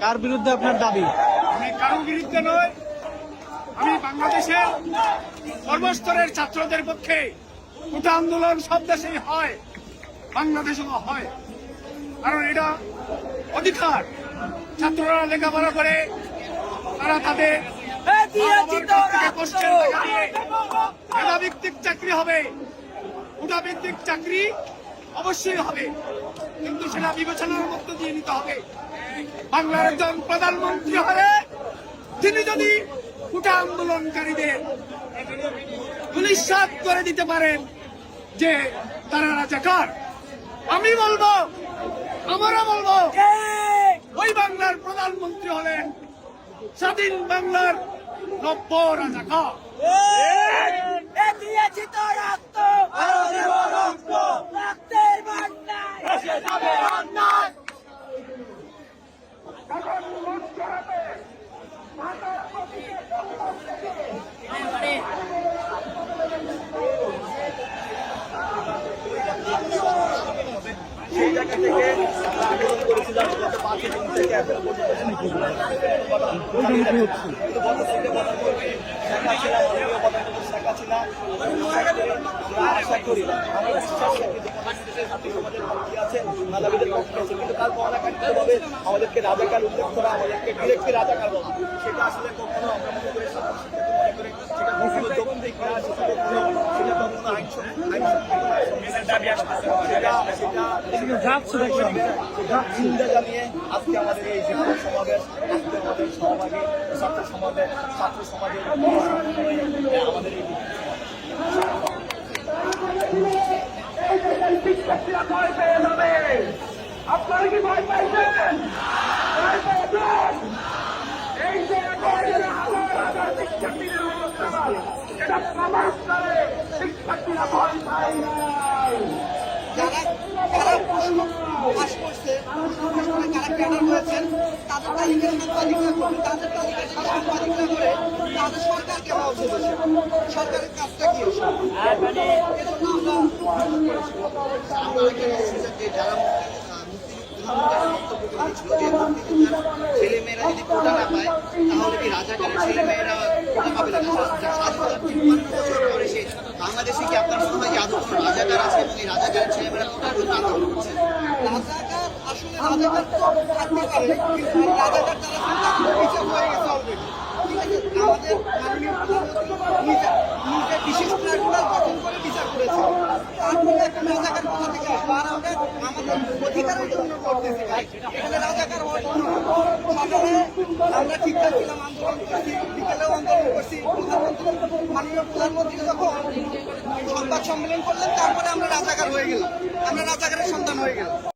কার বিরুদ্ধে আপনার দাবি? আমি কারোর বিরুদ্ধে নয়, আমি বাংলাদেশের সর্বস্তরের ছাত্রদের পক্ষে। কোটা আন্দোলন সব দেশেই হয়, বাংলাদেশেও হয়, কারণ এটা অধিকার। ছাত্ররা লেখাপড়া করে, তারা তাদের মেধাভিত্তিক চাকরি হবে, কোটা ভিত্তিক চাকরি অবশ্যই হবে, কিন্তু সেটা বিবেচনার মধ্য দিয়ে নিতে হবে। বাংলার একজন প্রধানমন্ত্রী হলে তিনি যদি কোটা আন্দোলনকারীদের ধূলিসাৎ করে দিতে পারেন যে তারা রাজাকার, আমি বলবো, আমরা বলবো, ওই বাংলার প্রধানমন্ত্রী হলেন স্বাধীন বাংলার নব্য রাজাকার। সেই জায়গা থেকে আমরা আন্দোলন করেছিলাম গত 5 দিন থেকে এখন আমরা আশা করি, আমরা বিশ্বাস রাখি যে ছাত্র সমাজের পক্ষে আছে, মেধাবীদের পক্ষে আছে, কিন্তু তার পরাকাঠিতভাবে আমাদেরকে রাজাকার উল্লেখ করা, আমাদেরকে ডিরেক্টলি রাজাকার বলা, সেটা আসলে কখনো আমরা মনে করি সেটা কখনো যৌক্তিক না, সেটা কখনো চিন্তা জানিয়ে আজকে আমাদের এই জীবন সমাবেশ, আজকে আমাদের সহভাগী ছাত্র সমাজের আমাদের এই আপনারা কি ভয় পাইছেন? এই যে শিক্ষার্থীদের অবস্থা, এটা প্রমাণ করে শিক্ষার্থীরা ভয় পায় নাই। যারা প্রশ্ন পাস করছে, যারা ক্যাডার হয়েছেন, তাদের তালিকা সাংবাদিকরা করবে, তাদের তালিকা সাংবাদিকরা করে তাদের সরকারকে হওয়া উচিত। সরকারের কাজটা কি? এজন্য ছেলেমেয়েরা যদি কোটা না পায়, তাহলে কি রাজাকারের ছেলেমেয়েরা কোটা পাবে না? বাংলাদেশে কি আপনার মনে হয় যে আদৌ কোনো রাজাকার আছে এবং এই রাজাকারের ছেলেমেয়েরা কোটার জন্য আন্দোলন করছে? রাজাকার আসলে রাজাকার তো থাকতে পারে, কিন্তু রাজাকার তারা বিচার হয়ে গেছে অলরেডি। ঠিক আছে, আমাদের মাননীয় প্রধানমন্ত্রী নিজে বিশেষ ট্রাইব্যুনাল গঠন করে বিচার করেছে। তারপরে একটা রাজাকার কোথা থেকে আসবে? আর আমরা আমাদের অধিকারের জন্য করতেছি, এখানে রাজাকার হওয়ার জন্য। সকালে আমরা ঠিকঠাক ছিলাম, আন্দোলন করছি, বিকেলেও আন্দোলন করছি। মাননীয় প্রধানমন্ত্রী যখন সংবাদ সম্মেলন করলেন, তারপরে আমরা রাজাকার হয়ে গেলাম, আমরা রাজাকারের সন্তান হয়ে গেলাম।